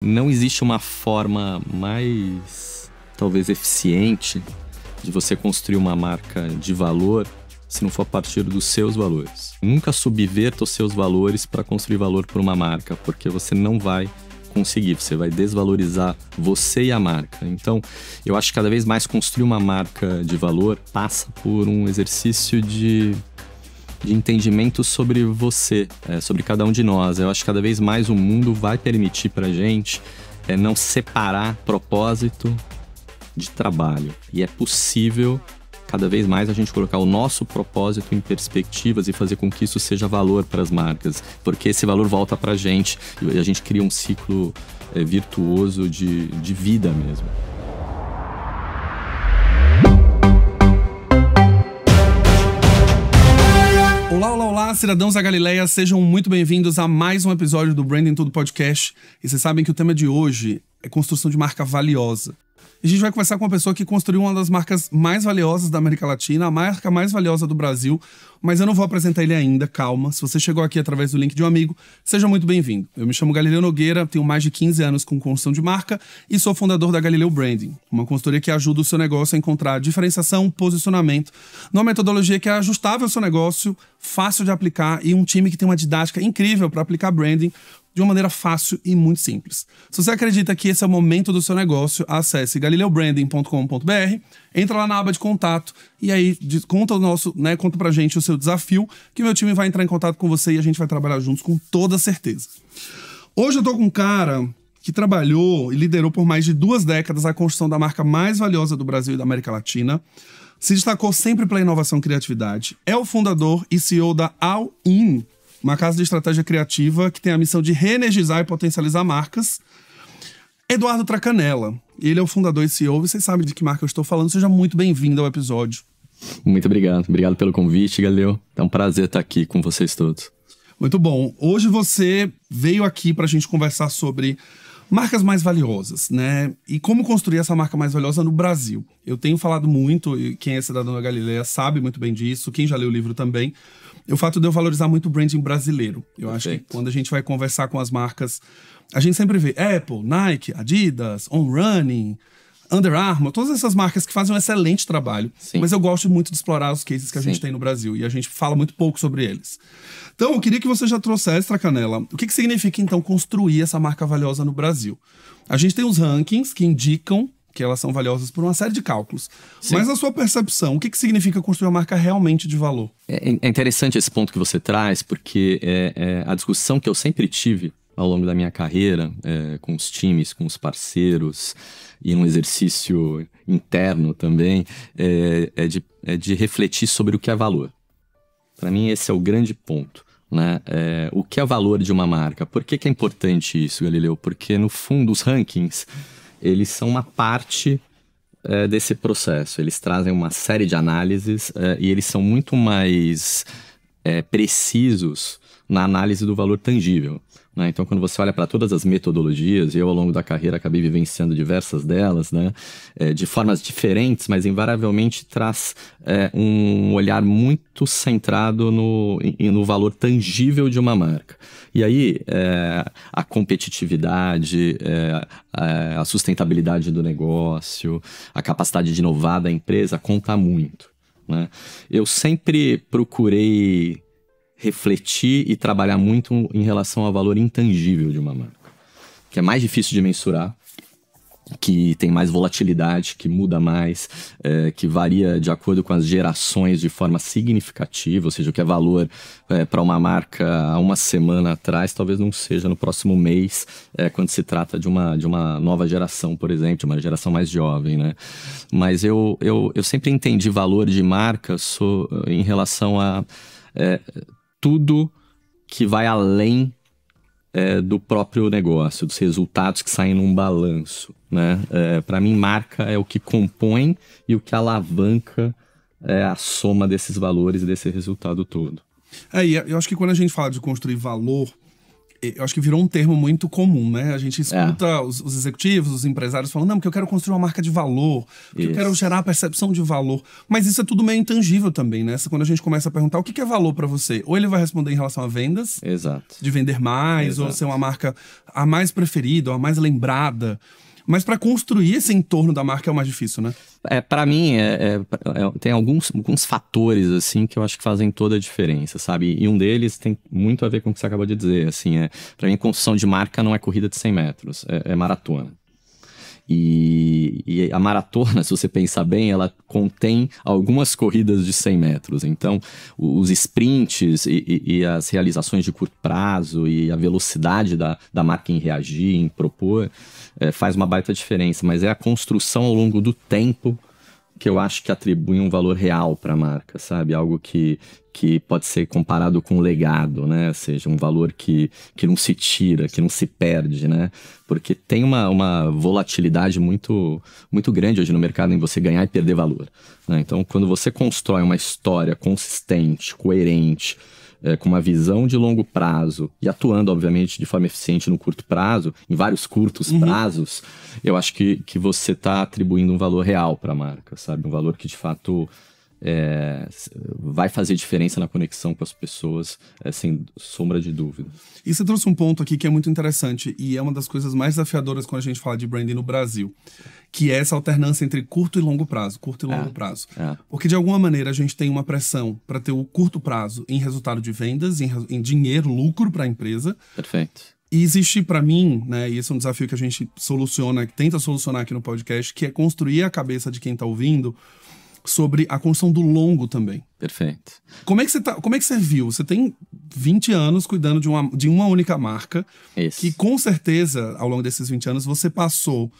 Não existe uma forma mais, talvez, eficiente de você construir uma marca de valor se não for a partir dos seus valores. Nunca subverta os seus valores para construir valor para uma marca, porque você não vai conseguir, você vai desvalorizar você e a marca. Então, eu acho que cada vez mais construir uma marca de valor passa por um exercício de entendimento sobre você, sobre cada um de nós. Eu acho que cada vez mais o mundo vai permitir pra gente não separar propósito de trabalho. E é possível cada vez mais a gente colocar o nosso propósito em perspectivas e fazer com que isso seja valor para as marcas, porque esse valor volta pra gente e a gente cria um ciclo virtuoso de vida mesmo. Olá, cidadãos da Galileia, sejam muito bem-vindos a mais um episódio do Branding Tudo Podcast. E vocês sabem que o tema de hoje é construção de marca valiosa. E a gente vai conversar com uma pessoa que construiu uma das marcas mais valiosas da América Latina, a marca mais valiosa do Brasil, mas eu não vou apresentar ele ainda, calma. Se você chegou aqui através do link de um amigo, seja muito bem-vindo. Eu me chamo Galileu Nogueira, tenho mais de 15 anos com construção de marca e sou fundador da Galileu Branding, uma consultoria que ajuda o seu negócio a encontrar diferenciação, posicionamento, numa metodologia que é ajustável ao seu negócio, fácil de aplicar e um time que tem uma didática incrível para aplicar branding de uma maneira fácil e muito simples. Se você acredita que esse é o momento do seu negócio, acesse galileobranding.com.br, entra lá na aba de contato e aí conta pra gente o seu desafio, que meu time vai entrar em contato com você e a gente vai trabalhar juntos com toda certeza. Hoje eu tô com um cara que trabalhou e liderou por mais de 2 décadas a construção da marca mais valiosa do Brasil e da América Latina. Se destacou sempre pela inovação e criatividade. É o fundador e CEO da All In, uma casa de estratégia criativa que tem a missão de reenergizar e potencializar marcas. Eduardo Tracanella. Ele é o fundador e CEO. Vocês sabem de que marca eu estou falando. Seja muito bem-vindo ao episódio. Muito obrigado. Obrigado pelo convite, Galileu. É um prazer estar aqui com vocês todos. Muito bom. Hoje você veio aqui para a gente conversar sobre marcas mais valiosas, né? E como construir essa marca mais valiosa no Brasil. Eu tenho falado muito, e quem é cidadão da Galileia sabe muito bem disso, quem já leu o livro também, o fato de eu valorizar muito o branding brasileiro. Eu acho que quando a gente vai conversar com as marcas, a gente sempre vê Apple, Nike, Adidas, On Running, Under Armour, todas essas marcas que fazem um excelente trabalho. Sim. Mas eu gosto muito de explorar os cases que a gente tem no Brasil e a gente fala muito pouco sobre eles. Então, eu queria que você já trouxesse, Tracanella, o que significa, então, construir essa marca valiosa no Brasil? A gente tem os rankings que indicam que elas são valiosas por uma série de cálculos. Sim. Mas, na sua percepção, o que significa construir uma marca realmente de valor? É interessante esse ponto que você traz, porque a discussão que eu sempre tive ao longo da minha carreira, com os times, com os parceiros, e num exercício interno também, é de refletir sobre o que é valor. Para mim, esse é o grande ponto, né? O que é valor de uma marca? Por que é importante isso, Galileu? Porque, no fundo, os rankings, eles são uma parte desse processo. Eles trazem uma série de análises e eles são muito mais precisos na análise do valor tangível. Então, quando você olha para todas as metodologias, e eu ao longo da carreira acabei vivenciando diversas delas, né, de formas diferentes, mas invariavelmente traz um olhar muito centrado no valor tangível de uma marca. E aí, a competitividade, a sustentabilidade do negócio, a capacidade de inovar da empresa conta muito, né? Eu sempre procurei refletir e trabalhar muito em relação ao valor intangível de uma marca, que é mais difícil de mensurar, que tem mais volatilidade, que muda mais, que varia de acordo com as gerações de forma significativa, ou seja, o que é valor para uma marca há uma semana atrás, talvez não seja no próximo mês, quando se trata de uma nova geração, por exemplo, de uma geração mais jovem, né? Mas eu sempre entendi valor de marca em relação a tudo que vai além do próprio negócio, dos resultados que saem num balanço, né? Para mim, marca é o que compõe e o que alavanca a soma desses valores e desse resultado todo. E eu acho que quando a gente fala de construir valor, eu acho que virou um termo muito comum, né? A gente escuta os executivos, os empresários falando, não, porque eu quero construir uma marca de valor, porque eu quero gerar a percepção de valor. Mas isso é tudo meio intangível também, né? Quando a gente começa a perguntar o que é valor para você, ou ele vai responder em relação a vendas, Exato. De vender mais, ou ser uma marca a mais preferida, ou a mais lembrada. Mas para construir esse entorno da marca é o mais difícil, né? Para mim, tem alguns fatores, assim, que eu acho que fazem toda a diferença, sabe? E um deles tem muito a ver com o que você acabou de dizer, assim, para mim, construção de marca não é corrida de 100 metros, é maratona. E a maratona, se você pensar bem, ela contém algumas corridas de 100 metros. Então, os sprints e as realizações de curto prazo e a velocidade da marca em reagir, em propor, faz uma baita diferença. Mas é a construção ao longo do tempo que eu acho que atribui um valor real para a marca, sabe? Algo que pode ser comparado com um legado, né? Ou seja, um valor que não se tira, que não se perde, né? Porque tem uma volatilidade muito, muito grande hoje no mercado em você ganhar e perder valor, né? Então, quando você constrói uma história consistente, coerente, com uma visão de longo prazo e atuando, obviamente, de forma eficiente no curto prazo, em vários curtos prazos, eu acho que você está atribuindo um valor real para a marca, sabe? Um valor que, de fato, vai fazer diferença na conexão com as pessoas, sem sombra de dúvida. E você trouxe um ponto aqui que é muito interessante e é uma das coisas mais desafiadoras quando a gente fala de branding no Brasil, que é essa alternância entre curto e longo prazo, Porque de alguma maneira a gente tem uma pressão para ter o curto prazo em resultado de vendas, em dinheiro, lucro para a empresa. Perfeito. E existe para mim, né, e esse é um desafio que a gente tenta solucionar aqui no podcast, que é construir a cabeça de quem está ouvindo sobre a construção do longo também. Perfeito. Como é que você viu? Você tem 20 anos cuidando de uma única marca. Isso. Que com certeza, ao longo desses 20 anos, você passou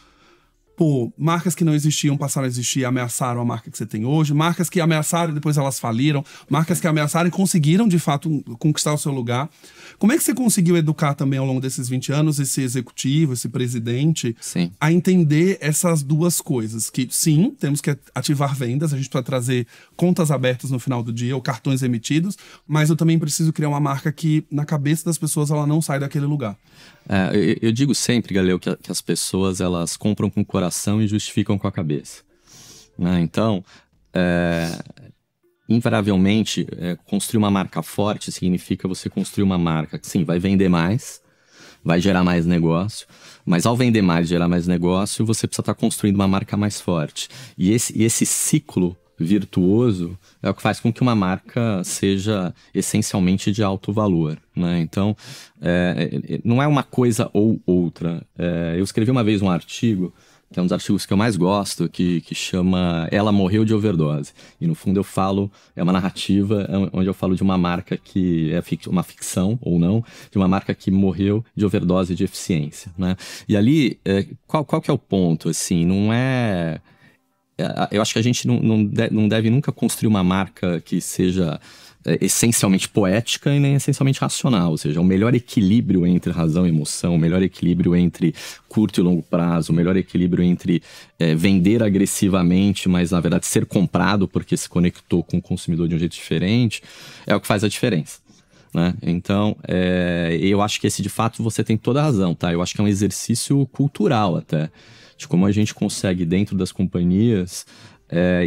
por marcas que não existiam, passaram a existir, ameaçaram a marca que você tem hoje, marcas que ameaçaram e depois elas faliram, marcas que ameaçaram e conseguiram, de fato, conquistar o seu lugar. Como é que você conseguiu educar também, ao longo desses 20 anos, esse executivo, esse presidente, sim, a entender essas duas coisas? Que, sim, temos que ativar vendas, a gente precisa trazer contas abertas no final do dia, ou cartões emitidos, mas eu também preciso criar uma marca que, na cabeça das pessoas, ela não sai daquele lugar. Eu digo sempre, Galeu, que as pessoas, elas compram com o coração e justificam com a cabeça, né? Então, invariavelmente, construir uma marca forte significa você construir uma marca que, sim, vai vender mais, vai gerar mais negócio, mas ao vender mais e gerar mais negócio, você precisa estar construindo uma marca mais forte. E esse ciclo virtuoso é o que faz com que uma marca seja essencialmente de alto valor, né? Então, não é uma coisa ou outra. Eu escrevi uma vez um artigo, que é um dos artigos que eu mais gosto, que chama Ela Morreu de Overdose. E no fundo eu falo, é uma narrativa onde eu falo de uma marca que é uma ficção ou não, de uma marca que morreu de overdose de eficiência, né? E ali, qual que é o ponto? Assim, não é... Eu acho que a gente não deve nunca construir uma marca que seja essencialmente poética e nem essencialmente racional, ou seja, o melhor equilíbrio entre razão e emoção, o melhor equilíbrio entre curto e longo prazo, o melhor equilíbrio entre vender agressivamente, mas na verdade ser comprado porque se conectou com o consumidor de um jeito diferente, é o que faz a diferença, né? Então, eu acho que esse, de fato, você tem toda a razão, tá? Eu acho que é um exercício cultural até, de como a gente consegue, dentro das companhias,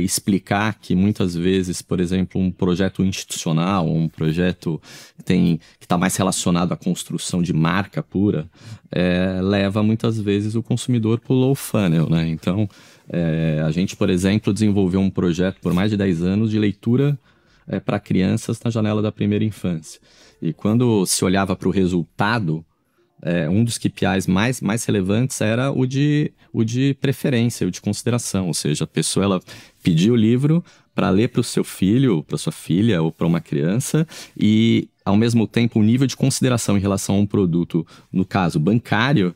explicar que muitas vezes, por exemplo, um projeto institucional, um projeto que está mais relacionado à construção de marca pura, leva muitas vezes o consumidor para o low funnel, né? Então, a gente, por exemplo, desenvolveu um projeto por mais de 10 anos de leitura para crianças na janela da primeira infância. E quando se olhava para o resultado, um dos KPIs mais relevantes era o de preferência, o de consideração. Ou seja, a pessoa ela pediu o livro para ler para o seu filho, para sua filha ou para uma criança e, ao mesmo tempo, o nível de consideração em relação a um produto, no caso bancário,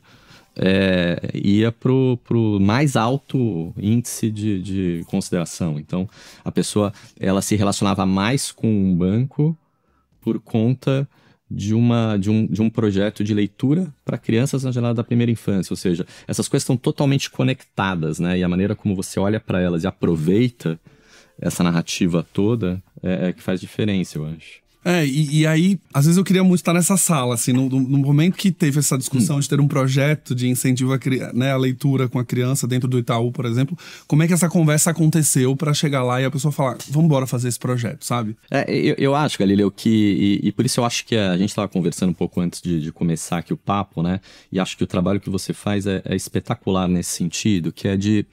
ia pro mais alto índice de consideração. Então, a pessoa ela se relacionava mais com um banco por conta de um projeto de leitura para crianças na janela da primeira infância. Ou seja, essas coisas estão totalmente conectadas, né? E a maneira como você olha para elas e aproveita essa narrativa toda é que faz diferença, eu acho. E aí, às vezes eu queria muito estar nessa sala, assim, no momento que teve essa discussão de ter um projeto de incentivo à leitura com a criança dentro do Itaú, por exemplo, como é que essa conversa aconteceu para chegar lá e a pessoa falar, vamos embora fazer esse projeto, sabe? Eu acho, Galileu, e por isso eu acho que a gente estava conversando um pouco antes de começar aqui o papo, né? E acho que o trabalho que você faz é espetacular nesse sentido, que é de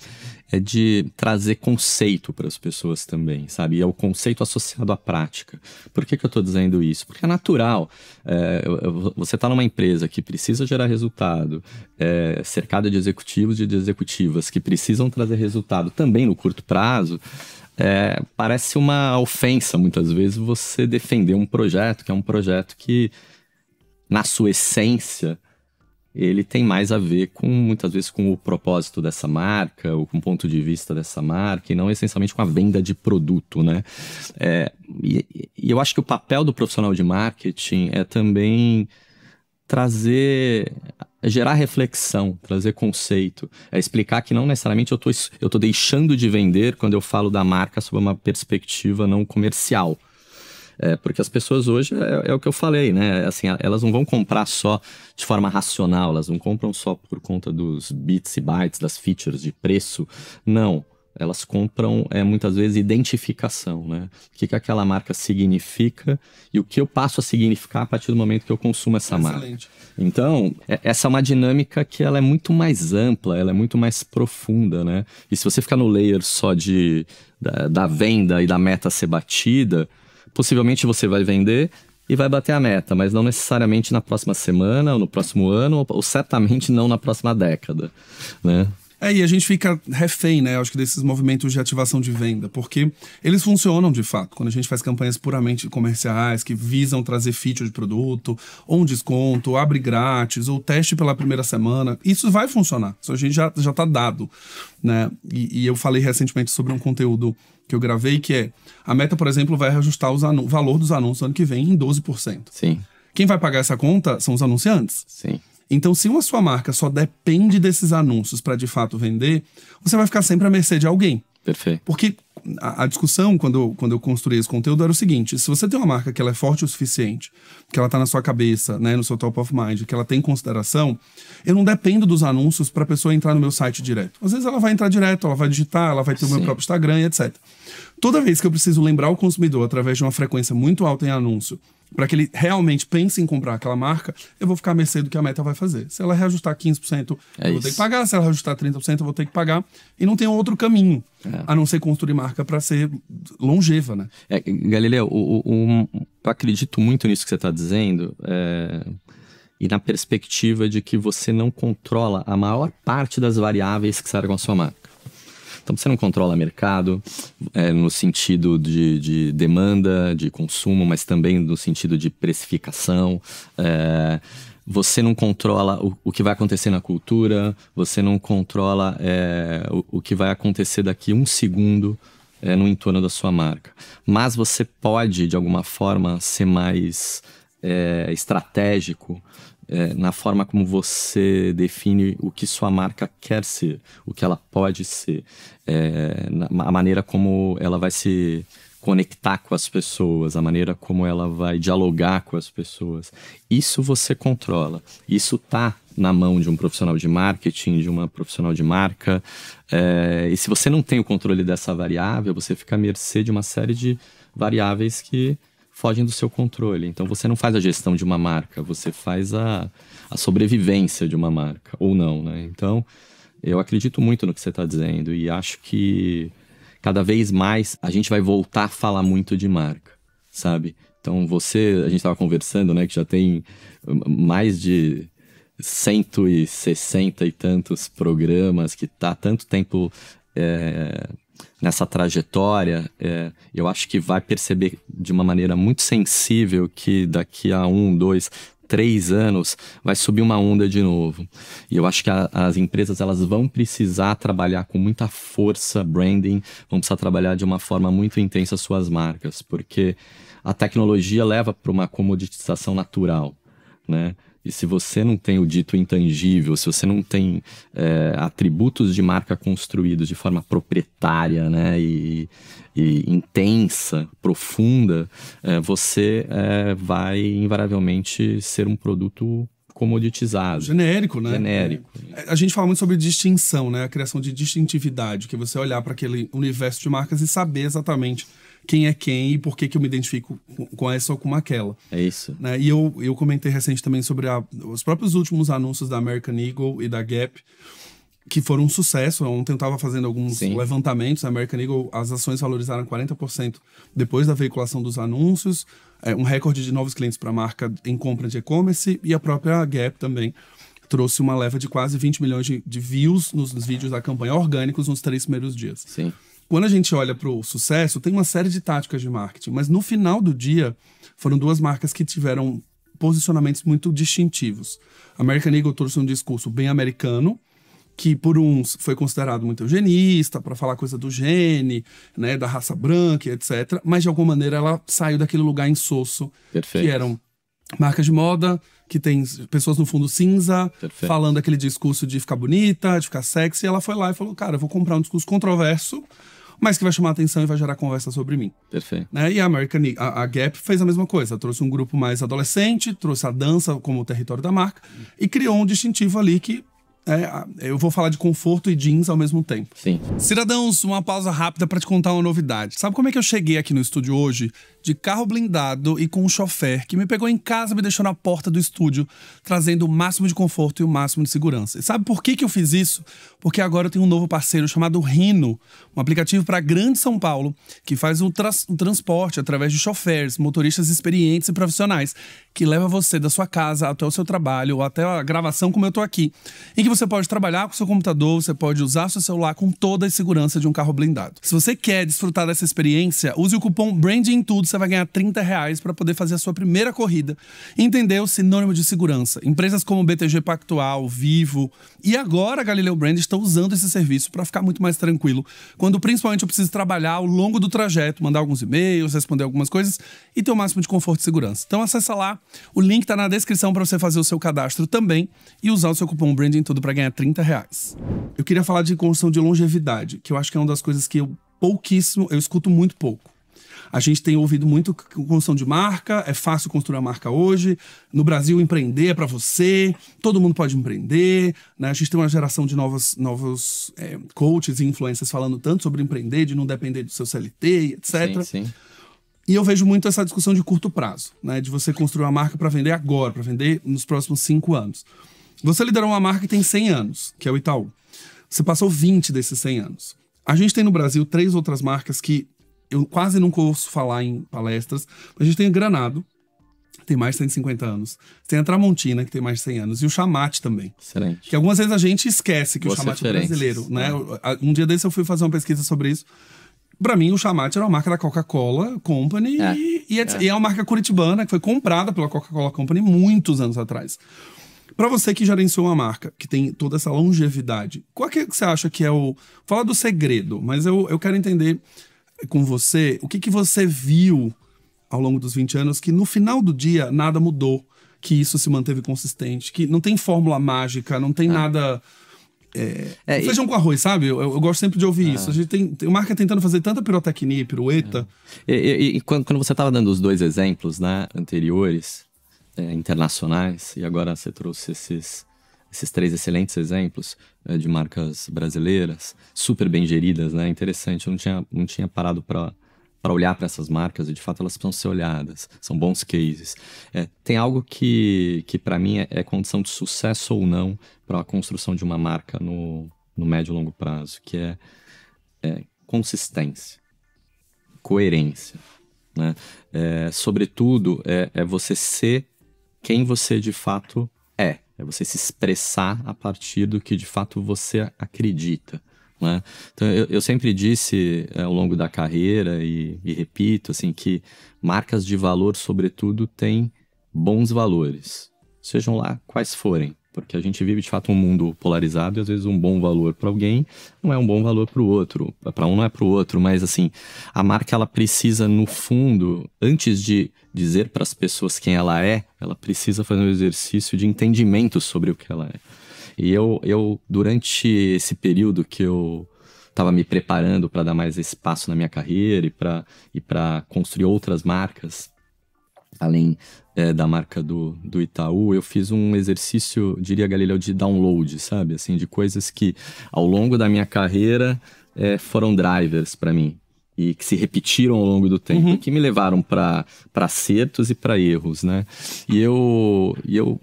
trazer conceito para as pessoas também, sabe? E é o conceito associado à prática. Por que eu estou dizendo isso? Porque é natural. Você está numa empresa que precisa gerar resultado, cercada de executivos e de executivas que precisam trazer resultado também no curto prazo. Parece uma ofensa, muitas vezes, você defender um projeto, que é um projeto que, na sua essência, ele tem mais a ver muitas vezes, com o propósito dessa marca, ou com o ponto de vista dessa marca, e não essencialmente com a venda de produto, né? E eu acho que o papel do profissional de marketing é também gerar reflexão, trazer conceito, explicar que não necessariamente eu tô deixando de vender quando eu falo da marca sob uma perspectiva não comercial. Porque as pessoas hoje, é o que eu falei, né? Assim, elas não vão comprar só de forma racional, elas não compram só por conta dos bits e bytes, das features de preço. Não, elas compram muitas vezes identificação, né? O que aquela marca significa e o que eu passo a significar a partir do momento que eu consumo essa marca. Então, essa é uma dinâmica que ela é muito mais ampla, ela é muito mais profunda, né? E se você ficar no layer só da venda e da meta ser batida, possivelmente você vai vender e vai bater a meta, mas não necessariamente na próxima semana, ou no próximo ano, ou certamente não na próxima década, né? E a gente fica refém, né, acho que desses movimentos de ativação de venda, porque eles funcionam de fato. Quando a gente faz campanhas puramente comerciais, que visam trazer feature de produto, ou um desconto, abre grátis, ou teste pela primeira semana, isso vai funcionar. Isso a gente já tá dado, né? E eu falei recentemente sobre um conteúdo que eu gravei, que a Meta, por exemplo, vai reajustar o valor dos anúncios ano que vem em 12%. Sim. Quem vai pagar essa conta são os anunciantes. Sim. Então, se uma sua marca só depende desses anúncios para de fato vender, você vai ficar sempre à mercê de alguém. Perfeito. Porque a discussão, quando eu construí esse conteúdo, era o seguinte: se você tem uma marca que ela é forte o suficiente, que ela tá na sua cabeça, né, no seu top of mind, que ela tem consideração, eu não dependo dos anúncios para a pessoa entrar no meu site direto. Às vezes ela vai entrar direto, ela vai digitar, ela vai ter o meu próprio Instagram e etc. Toda vez que eu preciso lembrar o consumidor através de uma frequência muito alta em anúncio, para que ele realmente pense em comprar aquela marca, eu vou ficar à mercê do que a Meta vai fazer. Se ela reajustar 15%, eu vou ter que pagar. Se ela reajustar 30%, eu vou ter que pagar. E não tem outro caminho, a não ser construir marca para ser longeva, né? Galileu, eu acredito muito nisso que você está dizendo, e na perspectiva de que você não controla a maior parte das variáveis que cercam a sua marca. Então, você não controla mercado no sentido de demanda, de consumo, mas também no sentido de precificação. Você não controla o que vai acontecer na cultura, você não controla o que vai acontecer daqui um segundo no entorno da sua marca. Mas você pode, de alguma forma, ser mais estratégico na forma como você define o que sua marca quer ser, o que ela pode ser, a maneira como ela vai se conectar com as pessoas, a maneira como ela vai dialogar com as pessoas. Isso você controla. Isso está na mão de um profissional de marketing, de uma profissional de marca. E se você não tem o controle dessa variável, você fica à mercê de uma série de variáveis que fogem do seu controle. Então, você não faz a gestão de uma marca, você faz a sobrevivência de uma marca, ou não, né? Então, eu acredito muito no que você está dizendo e acho que cada vez mais a gente vai voltar a falar muito de marca, sabe? Então, a gente estava conversando, né, que já tem mais de 160 e tantos programas, que está há tanto tempo nessa trajetória, eu acho que vai perceber de uma maneira muito sensível que daqui a 1, 2, 3 anos vai subir uma onda de novo. E eu acho que as empresas elas vão precisar trabalhar com muita força branding, vão precisar trabalhar de uma forma muito intensa suas marcas, porque a tecnologia leva para uma comoditização natural, né? E se você não tem o dito intangível, se você não tem atributos de marca construídos de forma proprietária, né, e intensa, profunda, você vai invariavelmente ser um produto comoditizado. Genérico, né? Genérico. A gente fala muito sobre distinção, né? A criação de distintividade, que é você olhar para aquele universo de marcas e saber exatamente quem é quem e por que eu me identifico com essa ou com aquela. É isso. Né? E eu comentei recente também sobre os próprios últimos anúncios da American Eagle e da Gap, que foram um sucesso. Ontem eu estava fazendo alguns levantamentos. A American Eagle, as ações valorizaram 40% depois da veiculação dos anúncios. Um recorde de novos clientes para a marca em compra de e-commerce. E a própria Gap também trouxe uma leva de quase 20 milhões de views nos vídeos da campanha orgânicos nos 3 primeiros dias. Sim. Quando a gente olha para o sucesso, tem uma série de táticas de marketing, mas no final do dia, foram 2 marcas que tiveram posicionamentos muito distintivos. A American Eagle trouxe um discurso bem americano, que por uns foi considerado muito eugenista, para falar coisa do gene, né, da raça branca, etc. Mas de alguma maneira ela saiu daquele lugar insosso, que eram marcas de moda, que tem pessoas no fundo cinza, falando aquele discurso de ficar bonita, de ficar sexy. E ela foi lá e falou, cara, eu vou comprar um discurso controverso, mas que vai chamar atenção e vai gerar conversa sobre mim. Perfeito. Né? E a Gap fez a mesma coisa. Trouxe um grupo mais adolescente, trouxe a dança como território da marca e criou um distintivo ali que eu vou falar de conforto e jeans ao mesmo tempo. Sim. Cidadãos, uma pausa rápida para te contar uma novidade. Sabe como é que eu cheguei aqui no estúdio hoje? De carro blindado e com um chofer que me pegou em casa e me deixou na porta do estúdio, trazendo o máximo de conforto e o máximo de segurança. E sabe por que eu fiz isso? Porque agora eu tenho um novo parceiro chamado Rino, um aplicativo para Grande São Paulo, que faz o transporte através de choferes, motoristas experientes e profissionais, que leva você da sua casa até o seu trabalho ou até a gravação como eu tô aqui, em que você pode trabalhar com o seu computador, você pode usar seu celular com toda a segurança de um carro blindado. Se você quer desfrutar dessa experiência, use o cupom BRANDINTUDO, você vai ganhar R$30 para poder fazer a sua primeira corrida e entender o sinônimo de segurança. Empresas como BTG Pactual, Vivo e agora a Galileu Brand estão usando esse serviço para ficar muito mais tranquilo, quando principalmente eu preciso trabalhar ao longo do trajeto, mandar alguns e-mails, responder algumas coisas e ter o máximo de conforto e segurança. Então acessa lá, o link está na descrição para você fazer o seu cadastro também e usar o seu cupom BRANDINTUDO para ganhar R$30. Eu queria falar de construção de longevidade, que eu acho que é uma das coisas que eu escuto muito pouco. A gente tem ouvido muito construção de marca, é fácil construir uma marca hoje. No Brasil, empreender é para você, todo mundo pode empreender, né? A gente tem uma geração de novos coaches e influencers falando tanto sobre empreender, de não depender do seu CLT, etc. Sim. E eu vejo muito essa discussão de curto prazo, né? De você construir uma marca para vender agora, para vender nos próximos 5 anos. Você liderou uma marca que tem 100 anos, que é o Itaú. Você passou 20 desses 100 anos. A gente tem no Brasil 3 outras marcas que eu quase nunca ouço falar em palestras. A gente tem o Granado, que tem mais de 150 anos. Tem a Tramontina, que tem mais de 100 anos. E o Chamate também. Excelente. Que algumas vezes a gente esquece que o Chamate é brasileiro, né? Um dia desse eu fui fazer uma pesquisa sobre isso. Pra mim, o Chamate era uma marca da Coca-Cola Company e é uma marca curitibana que foi comprada pela Coca-Cola Company muitos anos atrás. Pra você que gerenciou uma marca, que tem toda essa longevidade, qual que você acha que é o... Fala do segredo, mas eu quero entender com você o que você viu ao longo dos 20 anos que no final do dia nada mudou, que isso se manteve consistente, que não tem fórmula mágica, não tem nada... feijão com arroz, sabe? Eu gosto sempre de ouvir isso. A gente tem marca tentando fazer tanta pirotecnia e pirueta. E quando você estava dando os 2 exemplos, né, anteriores, internacionais, e agora você trouxe esses 3 excelentes exemplos de marcas brasileiras, super bem geridas, né? Interessante, eu não tinha parado para olhar para essas marcas e de fato elas precisam ser olhadas, são bons cases. Tem algo que para mim é condição de sucesso ou não para a construção de uma marca no médio e longo prazo, que é consistência, coerência, né? Sobretudo, você ser quem você de fato é você se expressar a partir do que de fato você acredita, né? Então eu sempre disse ao longo da carreira e repito assim, que marcas de valor sobretudo têm bons valores, sejam lá quais forem, porque a gente vive de fato um mundo polarizado e às vezes um bom valor para alguém não é um bom valor para o outro, para um não é para o outro, mas assim, a marca ela precisa no fundo, antes de dizer para as pessoas quem ela precisa fazer um exercício de entendimento sobre o que ela é. E eu durante esse período que eu estava me preparando para dar mais espaço na minha carreira e para construir outras marcas, além da marca do Itaú, eu fiz um exercício, diria, Galileu, de download, sabe? Assim, de coisas que ao longo da minha carreira foram drivers para mim e que se repetiram ao longo do tempo, que me levaram para acertos e para erros, né? E eu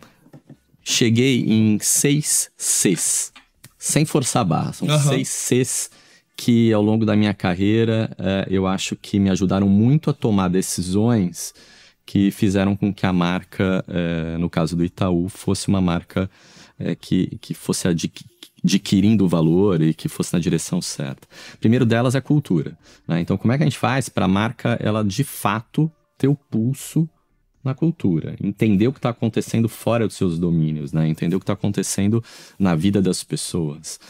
cheguei em 6 Cs, sem forçar a barra, são 6 Cs que ao longo da minha carreira eu acho que me ajudaram muito a tomar decisões que fizeram com que a marca, no caso do Itaú, fosse uma marca que fosse adquirindo valor e que fosse na direção certa. O primeiro delas é a cultura, né? Então, como é que a gente faz para a marca, ela de fato ter o pulso na cultura, entender o que está acontecendo fora dos seus domínios, né? Entender o que está acontecendo na vida das pessoas.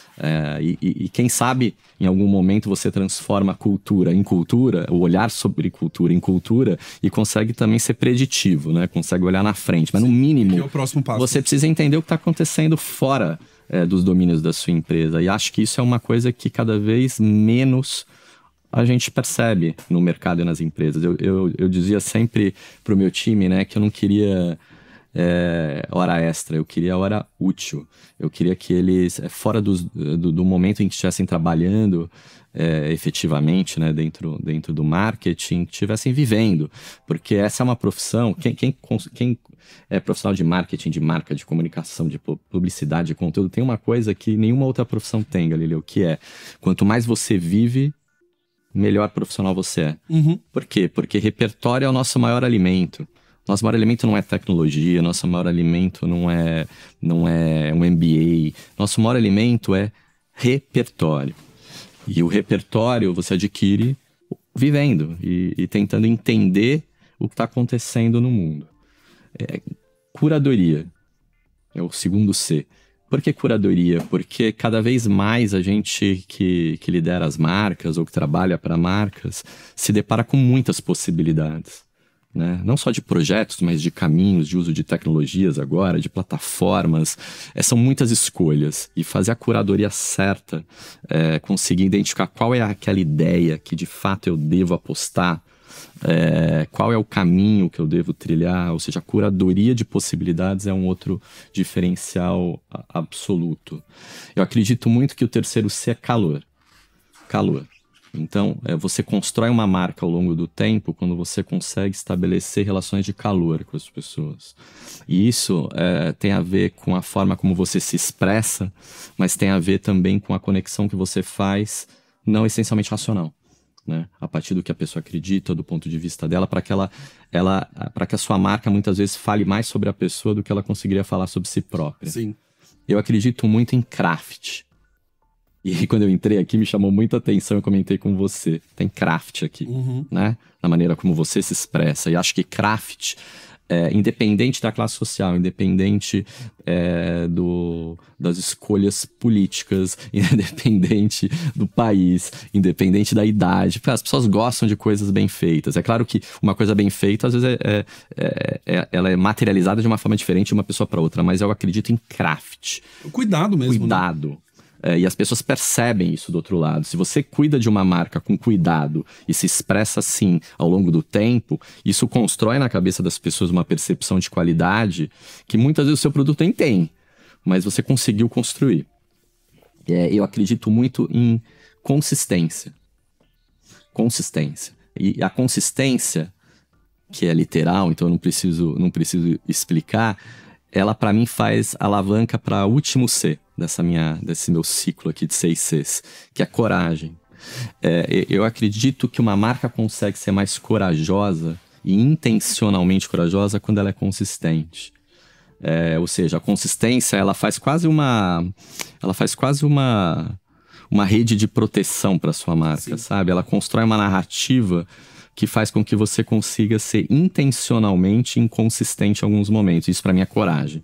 E quem sabe, em algum momento, você transforma a cultura em cultura, o olhar sobre cultura em cultura, e consegue também ser preditivo, né? Consegue olhar na frente. Mas, no mínimo, é o próximo passo. Você precisa entender o que está acontecendo fora dos domínios da sua empresa. E acho que isso é uma coisa que cada vez menos a gente percebe no mercado e nas empresas. Eu dizia sempre pro meu time, né, que eu não queria hora extra, eu queria hora útil. Eu queria que eles, fora do momento em que estivessem trabalhando efetivamente, né, dentro do marketing, estivessem vivendo. Porque essa é uma profissão, quem é profissional de marketing, de marca, de comunicação, de publicidade, de conteúdo, tem uma coisa que nenhuma outra profissão tem, Galileu, que é, quanto mais você vive, melhor profissional você é. Por quê? Porque repertório é o nosso maior alimento. Nosso maior alimento não é tecnologia, nosso maior alimento não é um MBA. Nosso maior alimento é repertório. E o repertório você adquire vivendo e tentando entender o que está acontecendo no mundo. Curadoria é o segundo C. Por que curadoria? Porque cada vez mais a gente que lidera as marcas ou que trabalha para marcas se depara com muitas possibilidades, né? Não só de projetos, mas de caminhos, de uso de tecnologias agora, de plataformas. São muitas escolhas. E fazer a curadoria certa, conseguir identificar qual é aquela ideia que de fato eu devo apostar, qual é o caminho que eu devo trilhar, ou seja, a curadoria de possibilidades é um outro diferencial absoluto. Eu acredito muito que o terceiro C é calor. Então, você constrói uma marca ao longo do tempo quando você consegue estabelecer relações de calor com as pessoas. E isso tem a ver com a forma como você se expressa, mas tem a ver também com a conexão que você faz, não essencialmente racional, né? A partir do que a pessoa acredita, do ponto de vista dela, para que para que a sua marca muitas vezes fale mais sobre a pessoa do que ela conseguiria falar sobre si própria. Sim. Eu acredito muito em craft. E quando eu entrei aqui, me chamou muita atenção, eu comentei com você. Tem craft aqui, né? Na maneira como você se expressa. E acho que craft, independente da classe social, independente das escolhas políticas, independente do país, independente da idade. As pessoas gostam de coisas bem feitas. É claro que uma coisa bem feita, às vezes, ela é materializada de uma forma diferente de uma pessoa para outra, mas eu acredito em craft. Cuidado mesmo. Cuidado. Né? E as pessoas percebem isso do outro lado. Se você cuida de uma marca com cuidado e se expressa assim ao longo do tempo, isso constrói na cabeça das pessoas uma percepção de qualidade que muitas vezes o seu produto nem tem, mas você conseguiu construir. Eu acredito muito em consistência. E a consistência, que é literal, então eu não preciso explicar, ela para mim faz alavanca para o último C desse meu ciclo aqui de 6 Cs, que é coragem. Eu acredito que uma marca consegue ser mais corajosa e intencionalmente corajosa quando ela é consistente. Ou seja, a consistência ela faz quase uma rede de proteção para sua marca, sabe? Ela constrói uma narrativa que faz com que você consiga ser intencionalmente inconsistente em alguns momentos. Isso para mim é coragem.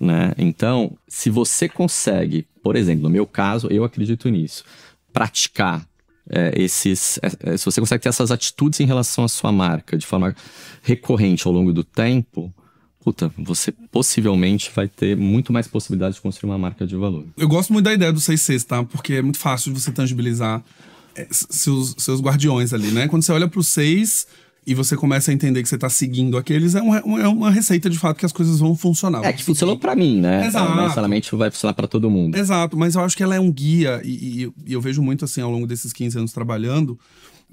né? Então, se você consegue, por exemplo, no meu caso, eu acredito nisso, praticar se você consegue ter essas atitudes em relação à sua marca de forma recorrente ao longo do tempo, você possivelmente vai ter muito mais possibilidade de construir uma marca de valor. Eu gosto muito da ideia do 6Cs, tá? Porque é muito fácil de você tangibilizar seus guardiões ali, né? Quando você olha pro 6 e você começa a entender que você tá seguindo aqueles, é uma receita de fato que as coisas vão funcionar. Que funcionou pra mim, né? Exato. Não necessariamente vai funcionar pra todo mundo. Exato, mas eu acho que ela é um guia, e eu vejo muito assim ao longo desses 15 anos trabalhando,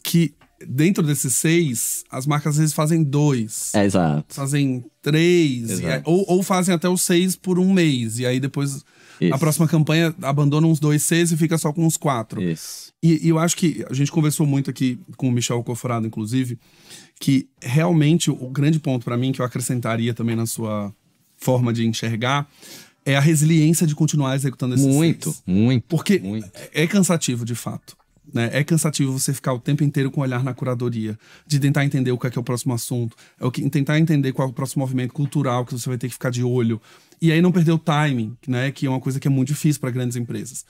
que dentro desses 6, as marcas às vezes fazem 2. Exato. Fazem 3, ou fazem até os 6 por um mês, e aí depois a próxima campanha abandona uns 2 Cs e fica só com uns 4. Isso. E eu acho que a gente conversou muito aqui com o Michel Coforado, inclusive, que realmente o grande ponto pra mim, que eu acrescentaria também na sua forma de enxergar, é a resiliência de continuar executando esses 6. Muito. Porque é cansativo, de fato. Né? É cansativo você ficar o tempo inteiro com o olhar na curadoria, de tentar entender o que é o próximo assunto, tentar entender qual é o próximo movimento cultural que você vai ter que ficar de olho, e aí não perder o timing, né? Que é uma coisa que é muito difícil para grandes empresas.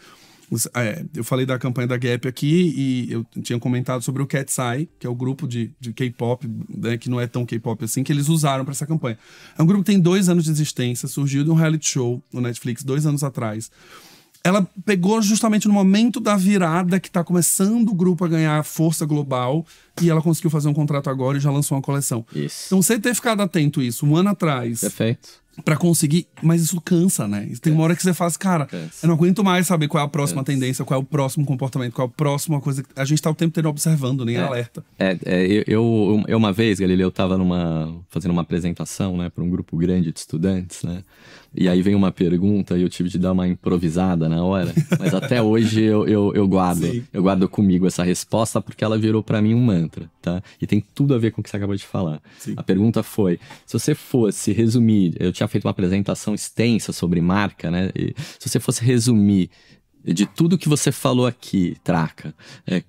Eu falei da campanha da Gap aqui e eu tinha comentado sobre o Cat's Eye, que é o grupo de K-pop, né, que não é tão K-pop assim, que eles usaram para essa campanha. É um grupo que tem 2 anos de existência, surgiu de um reality show no Netflix 2 anos atrás. Ela pegou justamente no momento da virada que tá começando o grupo a ganhar força global, e ela conseguiu fazer um contrato agora e já lançou uma coleção. Isso. Então você ter ficado atento a isso um ano atrás... Perfeito. Pra conseguir, mas isso cansa, né? Tem uma hora que você faz, cara, eu não aguento mais saber qual é a próxima tendência, qual é o próximo comportamento, qual é a próxima coisa que a gente tá o tempo inteiro observando, nem alerta. Eu uma vez, Galileu, eu tava fazendo uma apresentação, né, pra um grupo grande de estudantes, né? E aí vem uma pergunta e eu tive de dar uma improvisada na hora, mas até hoje eu guardo comigo essa resposta porque ela virou pra mim um mantra, tá? E tem tudo a ver com o que você acabou de falar. Sim. A pergunta foi, se você fosse resumir, eu tinha feito uma apresentação extensa sobre marca, né? E se você fosse resumir de tudo que você falou aqui, Traca,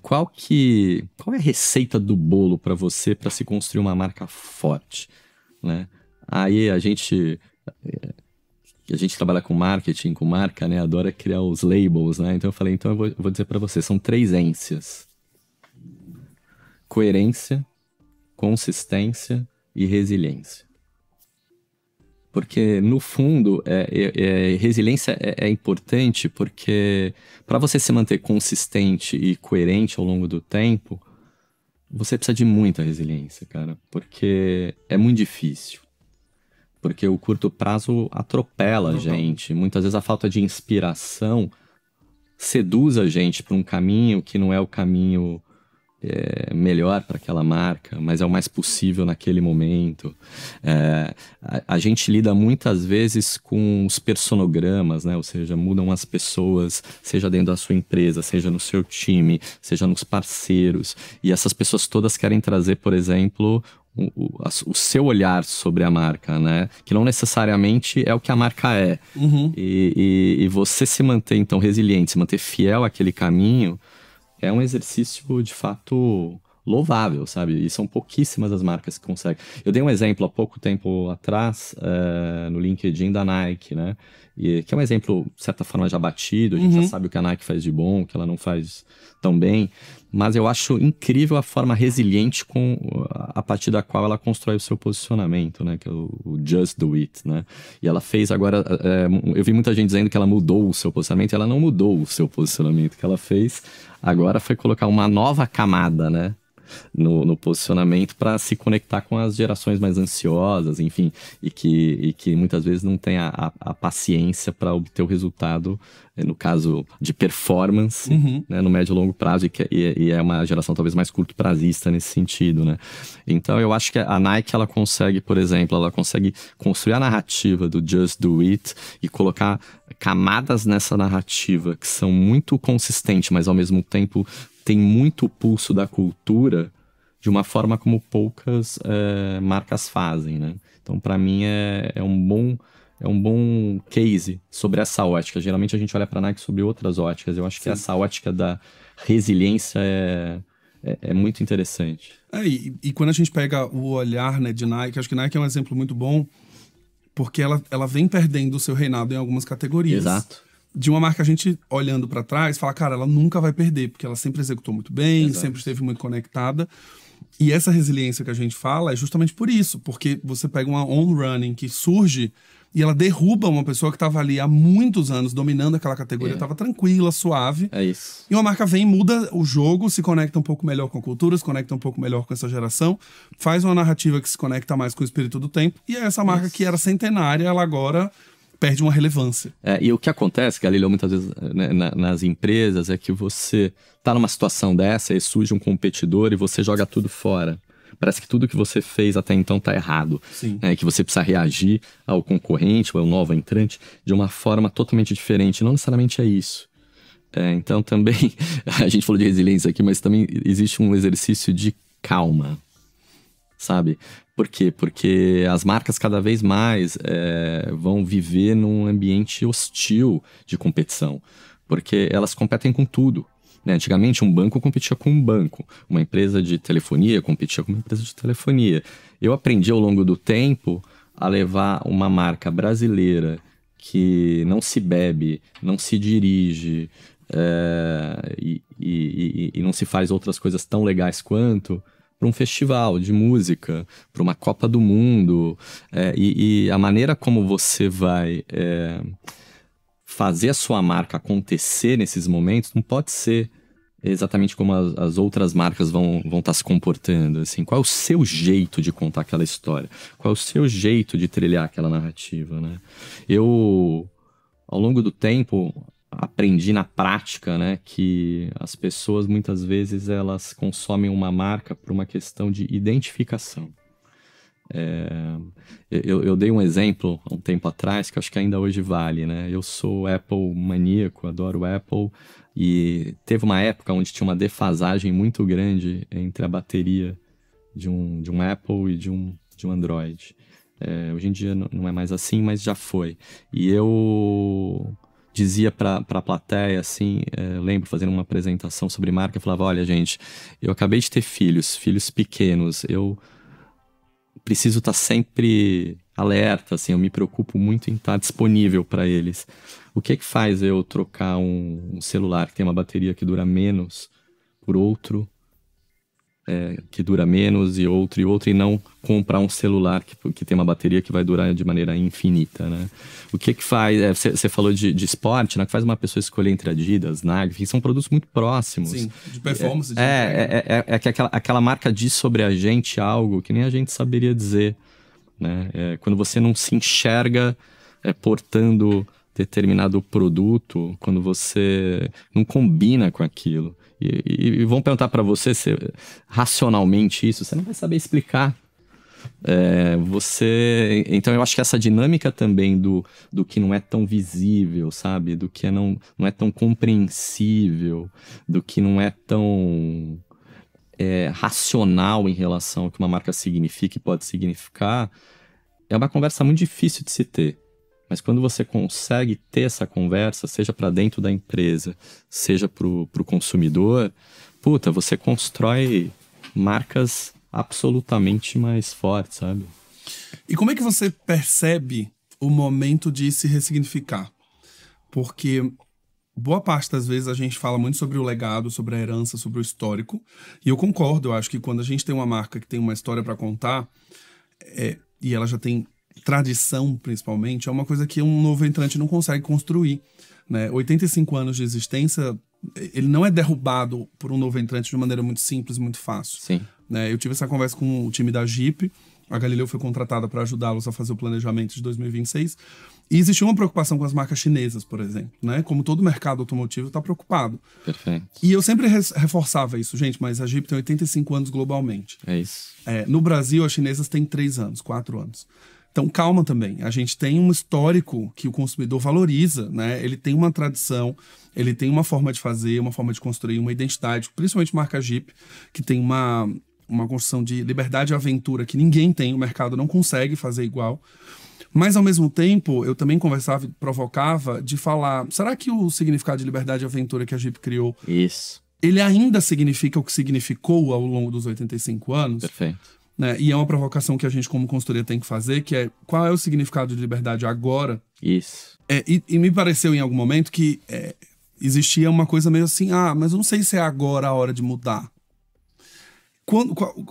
qual é a receita do bolo para você para se construir uma marca forte, né? Aí a gente trabalha com marketing, com marca, né? Adora criar os labels, né? Então eu falei, eu vou dizer para você, são 3 ências: coerência, consistência e resiliência. Porque, no fundo, resiliência é importante porque para você se manter consistente e coerente ao longo do tempo, você precisa de muita resiliência, cara. Porque é muito difícil. Porque o curto prazo atropela a gente. Muitas vezes a falta de inspiração seduz a gente para um caminho que não é o caminho melhor para aquela marca, mas é o mais possível naquele momento. A gente lida muitas vezes com os personogramas, né? Ou seja, mudam as pessoas, seja dentro da sua empresa, seja no seu time, seja nos parceiros. E essas pessoas todas querem trazer, por exemplo, o seu olhar sobre a marca, né? Que não necessariamente é o que a marca é. Uhum. E você se manter, então, resiliente, se manter fiel àquele caminho, é um exercício, de fato, louvável, sabe? E são pouquíssimas as marcas que conseguem. Eu dei um exemplo há pouco tempo atrás, no LinkedIn da Nike, né? Que é um exemplo, de certa forma, já batido. A gente já sabe o que a Nike faz de bom, o que ela não faz tão bem. Mas eu acho incrível a forma resiliente a partir da qual ela constrói o seu posicionamento, né? Que é o Just Do It, né? E ela fez agora... eu vi muita gente dizendo que ela mudou o seu posicionamento. Ela não mudou o seu posicionamento. O que ela fez agora foi colocar uma nova camada, né? No posicionamento para se conectar com as gerações mais ansiosas, enfim, e que muitas vezes não tem a paciência para obter o resultado, no caso de performance, né, no médio e longo prazo, e é uma geração talvez mais curto prazista nesse sentido, né? Então eu acho que a Nike, ela consegue, por exemplo, ela consegue construir a narrativa do Just Do It e colocar camadas nessa narrativa que são muito consistentes, mas ao mesmo tempo tem muito pulso da cultura de uma forma como poucas marcas fazem, né? Então, para mim, é um bom case sobre essa ótica. Geralmente, a gente olha para a Nike sobre outras óticas. Eu acho que essa ótica da resiliência é muito interessante. E quando a gente pega o olhar, né, de Nike, acho que Nike é um exemplo muito bom, porque ela vem perdendo o seu reinado em algumas categorias. Exato. De uma marca, a gente olhando pra trás, fala, cara, ela nunca vai perder, porque ela sempre executou muito bem, Exato. sempre esteve muito conectada. E essa resiliência que a gente fala é justamente por isso, porque você pega uma on-running que surge e ela derruba uma pessoa que estava ali há muitos anos dominando aquela categoria, estava tranquila, suave. É isso. E uma marca vem, muda o jogo, se conecta um pouco melhor com a cultura, se conecta um pouco melhor com essa geração, faz uma narrativa que se conecta mais com o espírito do tempo, e é essa marca que era centenária, ela agora perde uma relevância. E o que acontece, Galileu, muitas vezes nas empresas, é que você tá numa situação dessa e surge um competidor e você joga tudo fora. Parece que tudo que você fez até então tá errado. Sim. Que você precisa reagir ao concorrente ou ao novo entrante de uma forma totalmente diferente. Não necessariamente é isso. Então também, a gente falou de resiliência aqui, mas também existe um exercício de calma, sabe? Por quê? Porque as marcas cada vez mais vão viver num ambiente hostil de competição. Porque elas competem com tudo. Antigamente, um banco competia com um banco. Uma empresa de telefonia competia com uma empresa de telefonia. Eu aprendi ao longo do tempo a levar uma marca brasileira que não se bebe, não se dirige e não se faz outras coisas tão legais quanto para um festival de música, para uma Copa do Mundo. E a maneira como você vai fazer a sua marca acontecer nesses momentos não pode ser exatamente como as outras marcas vão estar se comportando. Assim. Qual é o seu jeito de contar aquela história? Qual é o seu jeito de trilhar aquela narrativa? Né? Eu, ao longo do tempo, aprendi na prática, né, que as pessoas muitas vezes elas consomem uma marca por uma questão de identificação. Eu dei um exemplo há um tempo atrás que eu acho que ainda hoje vale, né? Eu sou Apple maníaco, adoro Apple, e teve uma época onde tinha uma defasagem muito grande entre a bateria de um Apple e de um Android. Hoje em dia não é mais assim, mas já foi. E eu dizia para a plateia, assim, lembro fazendo uma apresentação sobre marca, eu falava, olha gente, eu acabei de ter filhos pequenos, eu preciso estar sempre alerta, assim, eu me preocupo muito em estar disponível para eles. O que faz eu trocar um celular que tem uma bateria que dura menos por outro que dura menos e outro, e não comprar um celular que tem uma bateria que vai durar de maneira infinita, né? O que faz... Você falou de esporte, né? Que faz uma pessoa escolher entre Adidas, Nike, enfim, são produtos muito próximos. Sim, de performance. Que aquela marca diz sobre a gente algo que nem a gente saberia dizer, né? Quando você não se enxerga portando determinado produto, quando você não combina com aquilo. E vão perguntar para você racionalmente isso, você não vai saber explicar. Então eu acho que essa dinâmica também do que não é tão visível, sabe? Do que não é tão compreensível, do que não é tão racional em relação ao que uma marca significa e pode significar, é uma conversa muito difícil de se ter. Mas quando você consegue ter essa conversa, seja para dentro da empresa, seja para o consumidor, você constrói marcas absolutamente mais fortes, sabe? E como é que você percebe o momento de se ressignificar? Porque boa parte das vezes a gente fala muito sobre o legado, sobre a herança, sobre o histórico. E eu concordo, eu acho que quando a gente tem uma marca que tem uma história para contar, e ela já tem tradição, principalmente, é uma coisa que um novo entrante não consegue construir, né? 85 anos de existência, ele não é derrubado por um novo entrante de maneira muito simples, muito fácil. Sim. Né? Eu tive essa conversa com o time da Jeep, a Galileu foi contratada para ajudá-los a fazer o planejamento de 2026, e existiu uma preocupação com as marcas chinesas, por exemplo, né? Como todo mercado automotivo está preocupado. Perfeito. E eu sempre reforçava isso, gente, mas a Jeep tem 85 anos globalmente. É isso. No Brasil, as chinesas têm 3 anos, 4 anos. Então, calma também. A gente tem um histórico que o consumidor valoriza, né? Ele tem uma tradição, ele tem uma forma de fazer, uma forma de construir, uma identidade, principalmente marca Jeep, que tem uma construção de liberdade e aventura que ninguém tem, o mercado não consegue fazer igual. Mas, ao mesmo tempo, eu também conversava e provocava de falar, será que o significado de liberdade e aventura que a Jeep criou, isso, ele ainda significa o que significou ao longo dos 85 anos? Perfeito. né? E é uma provocação que a gente, como consultoria, tem que fazer, que é qual é o significado de liberdade agora? Isso. E me pareceu em algum momento que existia uma coisa meio assim, mas eu não sei se é agora a hora de mudar.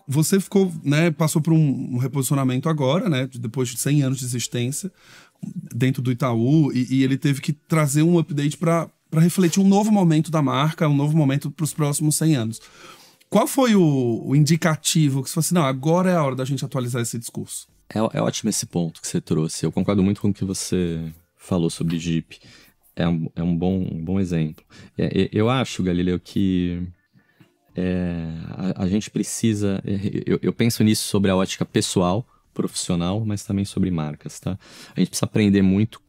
Você ficou, né, passou por um reposicionamento agora, né, depois de 100 anos de existência, dentro do Itaú, e ele teve que trazer um update para refletir um novo momento da marca, um novo momento para os próximos 100 anos. Qual foi o indicativo que você falou assim, não, agora é a hora da gente atualizar esse discurso? É ótimo esse ponto que você trouxe. Eu concordo muito com o que você falou sobre Jeep. É um bom exemplo. Eu acho, Galileu, que a gente precisa... Eu penso nisso sobre a ótica pessoal, profissional, mas também sobre marcas, tá? A gente precisa aprender muito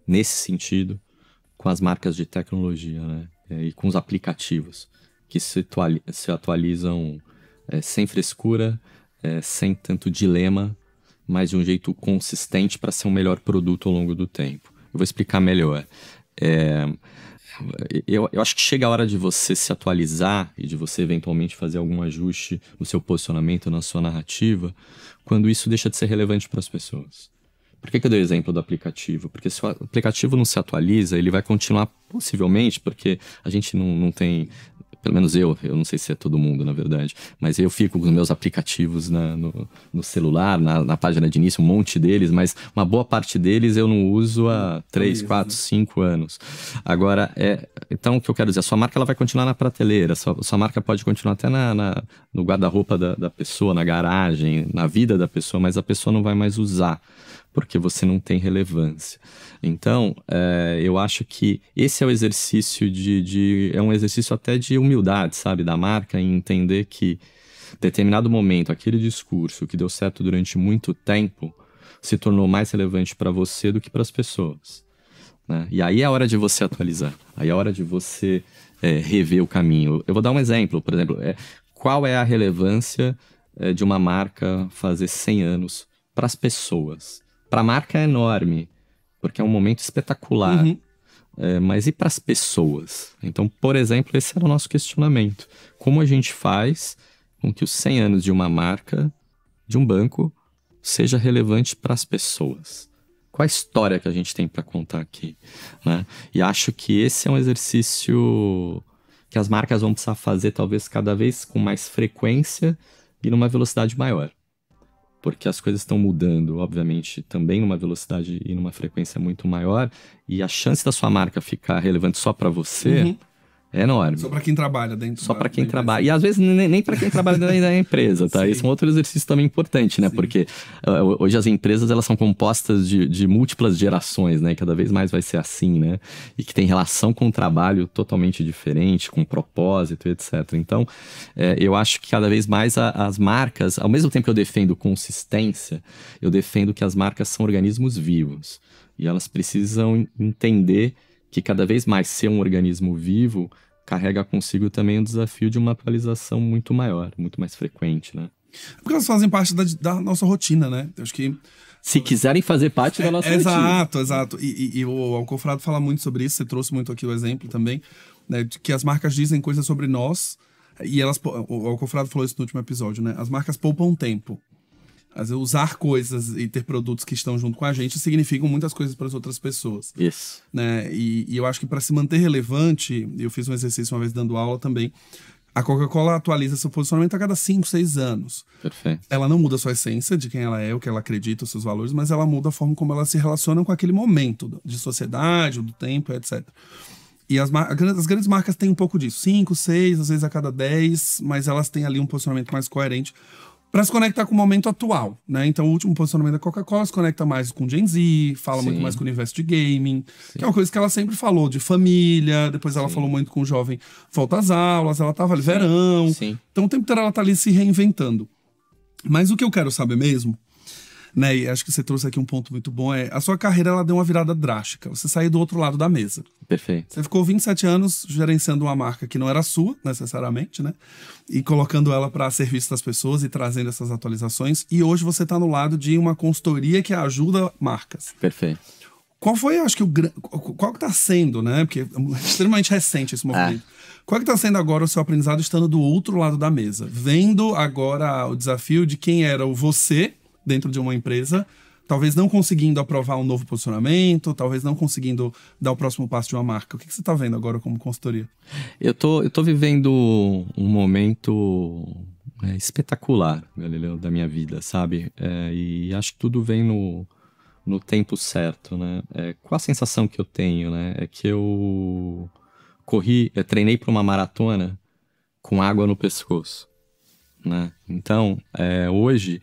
nesse sentido, com as marcas de tecnologia, né? E com os aplicativos que se atualizam sem frescura, sem tanto dilema, mas de um jeito consistente para ser um melhor produto ao longo do tempo. Eu vou explicar melhor. Eu acho que chega a hora de você se atualizar e de você eventualmente fazer algum ajuste no seu posicionamento, na sua narrativa, quando isso deixa de ser relevante para as pessoas. Por que eu dei o exemplo do aplicativo? Porque se o aplicativo não se atualiza, ele vai continuar possivelmente, porque a gente não tem... Pelo menos eu não sei se é todo mundo, na verdade, mas eu fico com os meus aplicativos no celular, na página de início, um monte deles, mas uma boa parte deles eu não uso há 3, 4, 5 anos. Agora, então o que eu quero dizer, a sua marca ela vai continuar na prateleira, sua marca pode continuar até no guarda-roupa da pessoa, na garagem, na vida da pessoa, mas a pessoa não vai mais usar, porque você não tem relevância. Então, eu acho que esse é o exercício é um exercício até de humildade, sabe, da marca, em entender que em determinado momento, aquele discurso que deu certo durante muito tempo se tornou mais relevante para você do que para as pessoas, né? E aí é a hora de você atualizar, aí é a hora de você rever o caminho. Eu vou dar um exemplo, por exemplo, qual é a relevância de uma marca fazer 100 anos para as pessoas? Para a marca é enorme, porque é um momento espetacular. Uhum. Mas e para as pessoas? Então, por exemplo, esse era o nosso questionamento. Como a gente faz com que os 100 anos de uma marca, de um banco, seja relevante para as pessoas? Qual a história que a gente tem para contar aqui, né? E acho que esse é um exercício que as marcas vão precisar fazer, talvez cada vez com mais frequência e numa velocidade maior. Porque as coisas estão mudando, obviamente, também numa velocidade e numa frequência muito maior, e a chance da sua marca ficar relevante só para você é enorme. Só para quem trabalha dentro. Só para quem trabalha. E às vezes nem para quem trabalha dentro da empresa, tá? Esse é um outro exercício também importante, né? Sim. Porque hoje as empresas elas são compostas de múltiplas gerações, né? E cada vez mais vai ser assim, né? E que tem relação com o trabalho totalmente diferente, com propósito, etc. Então, eu acho que cada vez mais as marcas, ao mesmo tempo que eu defendo consistência, eu defendo que as marcas são organismos vivos. E elas precisam entender que cada vez mais ser um organismo vivo carrega consigo também o desafio de uma atualização muito maior, muito mais frequente, né? Porque elas fazem parte da nossa rotina, né? Eu acho que... Se quiserem fazer parte da nossa rotina. Exato. E o Alcofrado fala muito sobre isso, você trouxe muito aqui o exemplo também, né? De que as marcas dizem coisas sobre nós, e o Alcofrado falou isso no último episódio, né? As marcas poupam tempo. Usar coisas e ter produtos que estão junto com a gente significam muitas coisas para as outras pessoas. Isso. Né? E eu acho que para se manter relevante, eu fiz um exercício uma vez dando aula também, a Coca-Cola atualiza seu posicionamento a cada 5, 6 anos. Perfeito. Ela não muda a sua essência de quem ela é, o que ela acredita, os seus valores, mas ela muda a forma como ela se relaciona com aquele momento de sociedade, do tempo, etc. E as grandes marcas têm um pouco disso. 5, 6, às vezes a cada 10, mas elas têm ali um posicionamento mais coerente para se conectar com o momento atual, né? Então, o último posicionamento da Coca-Cola se conecta mais com Gen Z, fala muito mais com o universo de gaming, que é uma coisa que ela sempre falou, de família, depois ela falou muito com o jovem, volta às aulas, ela tava ali, verão. Sim. Então, o tempo inteiro ela tá ali se reinventando. Mas o que eu quero saber mesmo, né, e acho que você trouxe aqui um ponto muito bom, a sua carreira ela deu uma virada drástica, você saiu do outro lado da mesa. Perfeito. Você ficou 27 anos gerenciando uma marca que não era sua, necessariamente, né? E colocando ela para serviço das pessoas e trazendo essas atualizações. E hoje você está no lado de uma consultoria que ajuda marcas. Perfeito. Qual foi, acho que, qual que tá sendo, né? Porque é extremamente recente esse movimento. Qual que tá sendo agora o seu aprendizado estando do outro lado da mesa? Vendo agora o desafio de quem era o você dentro de uma empresa, talvez não conseguindo aprovar um novo posicionamento, talvez não conseguindo dar o próximo passo de uma marca. O que você tá vendo agora como consultoria? Eu tô vivendo um momento espetacular, Galileu, da minha vida, sabe? E acho que tudo vem no tempo certo, né? Qual a sensação que eu tenho, né? É que eu treinei para uma maratona com água no pescoço, né? Então, hoje,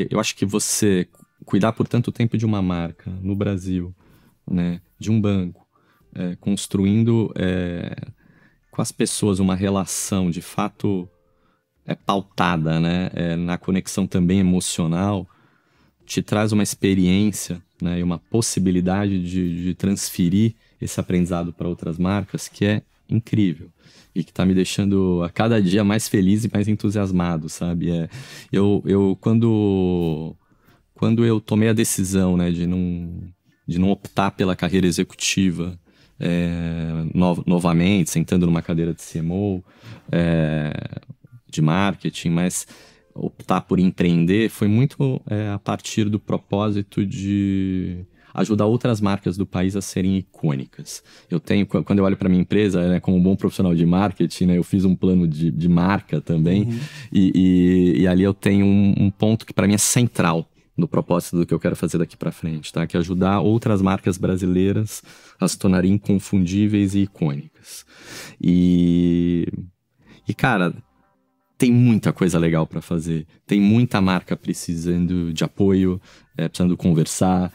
eu acho que você cuidar por tanto tempo de uma marca no Brasil, né? De um banco, construindo com as pessoas uma relação de fato pautada, né? Na conexão também emocional, te traz uma experiência, né, e uma possibilidade de transferir esse aprendizado para outras marcas que é incrível e que está me deixando a cada dia mais feliz e mais entusiasmado, sabe? Quando eu tomei a decisão, né, de não optar pela carreira executiva novamente, sentando numa cadeira de CMO, de marketing, mas optar por empreender foi muito a partir do propósito de ajudar outras marcas do país a serem icônicas. Quando eu olho para minha empresa, né, como um bom profissional de marketing, né, eu fiz um plano de marca também, e ali eu tenho um ponto que para mim é central no propósito do que eu quero fazer daqui para frente, tá? Que é ajudar outras marcas brasileiras a se tornarem inconfundíveis e icônicas. E cara, tem muita coisa legal para fazer. Tem muita marca precisando de apoio, precisando conversar,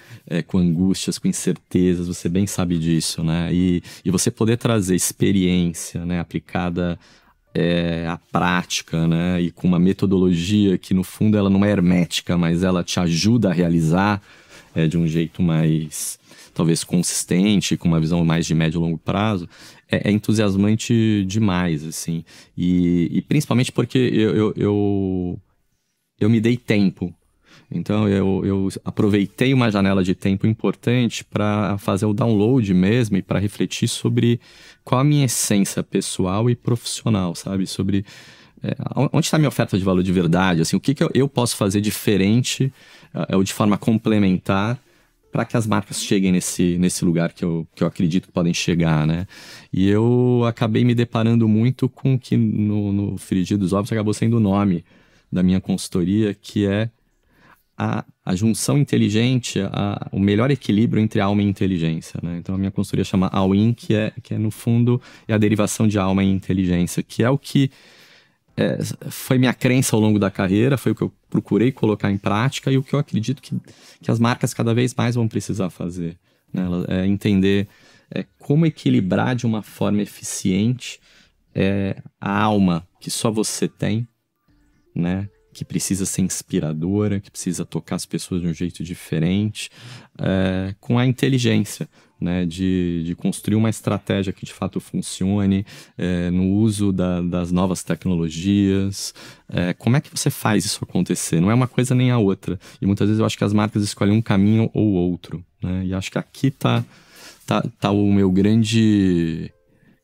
com angústias, com incertezas. Você bem sabe disso, né? E você poder trazer experiência, né, aplicada à prática, né? E com uma metodologia que, no fundo, ela não é hermética, mas ela te ajuda a realizar de um jeito mais, talvez, consistente, com uma visão mais de médio e longo prazo, é entusiasmante demais, assim. E principalmente porque eu me dei tempo. Então, eu aproveitei uma janela de tempo importante para fazer o download mesmo e para refletir sobre qual a minha essência pessoal e profissional, sabe? Sobre onde está a minha oferta de valor de verdade, assim, o que eu posso fazer diferente ou de forma complementar para que as marcas cheguem nesse lugar que eu acredito que podem chegar, né? E eu acabei me deparando muito com o que no frigir dos ovos acabou sendo o nome da minha consultoria, que é a junção inteligente, o melhor equilíbrio entre alma e inteligência, né? Então a minha consultoria chama All-In, que é no fundo a derivação de alma e inteligência, que é o que foi minha crença ao longo da carreira, foi o que eu procurei colocar em prática e o que eu acredito que as marcas cada vez mais vão precisar fazer, né? Entender como equilibrar de uma forma eficiente a alma que só você tem, né? Que precisa ser inspiradora, que precisa tocar as pessoas de um jeito diferente, com a inteligência, né, de construir uma estratégia que de fato funcione, no uso das novas tecnologias. Como é que você faz isso acontecer? Não é uma coisa nem a outra. E muitas vezes eu acho que as marcas escolhem um caminho ou outro, né? E acho que aqui tá o meu grande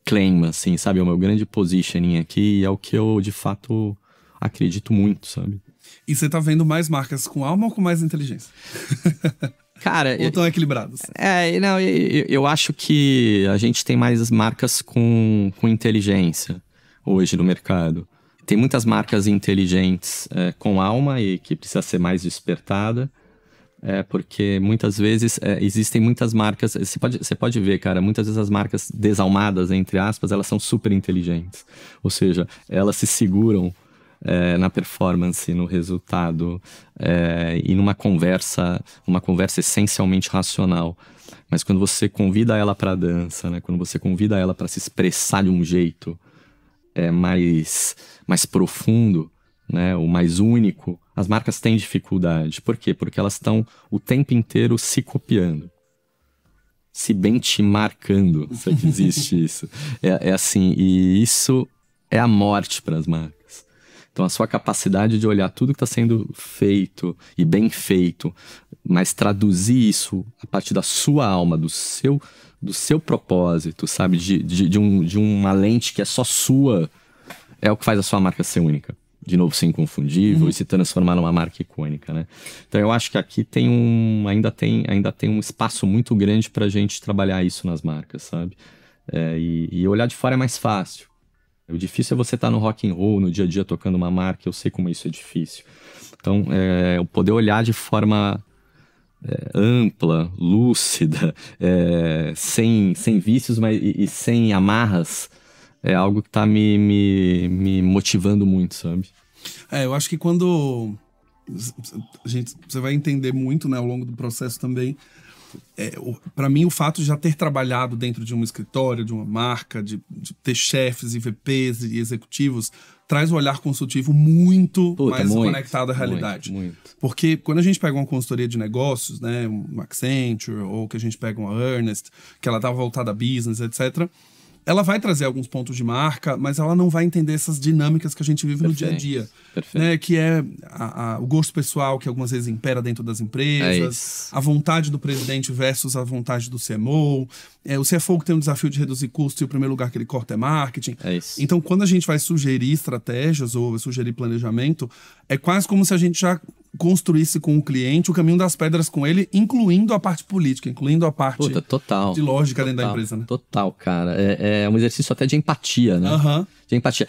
claim, assim, sabe? O meu grande positioning aqui, e é o que eu de fato acredito muito, sabe? E você tá vendo mais marcas com alma ou com mais inteligência? Cara, ou estão equilibrados? Eu acho que a gente tem mais marcas com inteligência hoje no mercado. Tem muitas marcas inteligentes com alma e que precisa ser mais despertada, porque muitas vezes existem muitas marcas. Você pode ver, cara, muitas vezes as marcas desalmadas, entre aspas, elas são super inteligentes. Ou seja, elas se seguram na performance, no resultado, e numa conversa essencialmente racional. Mas quando você convida ela para a dança, né, quando você convida ela para se expressar de um jeito mais profundo, né, o mais único, as marcas têm dificuldade. Por quê? Porque elas estão o tempo inteiro se copiando, se benchmarkando, se existe isso. Assim, e isso é a morte para as marcas. Então, a sua capacidade de olhar tudo que está sendo feito e bem feito Mas traduzir isso a partir da sua alma, do seu propósito, sabe? De uma lente que é só sua, é o que faz a sua marca ser única. De novo, ser inconfundível e se transformar numa marca icônica, né? Então eu acho que aqui ainda tem um espaço muito grande pra gente trabalhar isso nas marcas, sabe? E olhar de fora é mais fácil. O difícil é você estar no rock and roll, no dia a dia, tocando uma marca. Eu sei como isso é difícil. Então, eu poder olhar de forma ampla, lúcida, sem vícios e sem amarras, é algo que tá me motivando muito, sabe? Eu acho que quando você vai entender muito, né, ao longo do processo também, para mim o fato de já ter trabalhado dentro de um escritório, de uma marca, de ter chefes e VPs e executivos, traz um olhar consultivo muito mais conectado à realidade. Muito. Porque quando a gente pega uma consultoria de negócios, né, um Accenture, ou que a gente pega uma Earnest, que ela tá voltada a business, etc., ela vai trazer alguns pontos de marca, mas ela não vai entender essas dinâmicas que a gente vive no dia a dia. Né? Que é o gosto pessoal que algumas vezes impera dentro das empresas, a vontade do presidente versus a vontade do CMO, o CFO que tem um desafio de reduzir custo e o primeiro lugar que ele corta é marketing. Então, quando a gente vai sugerir estratégias ou sugerir planejamento, é quase como se a gente já construísse com o cliente o caminho das pedras com ele, incluindo a parte política, incluindo a parte de lógica dentro da empresa, né? Total, cara. É um exercício até de empatia, né? De empatia.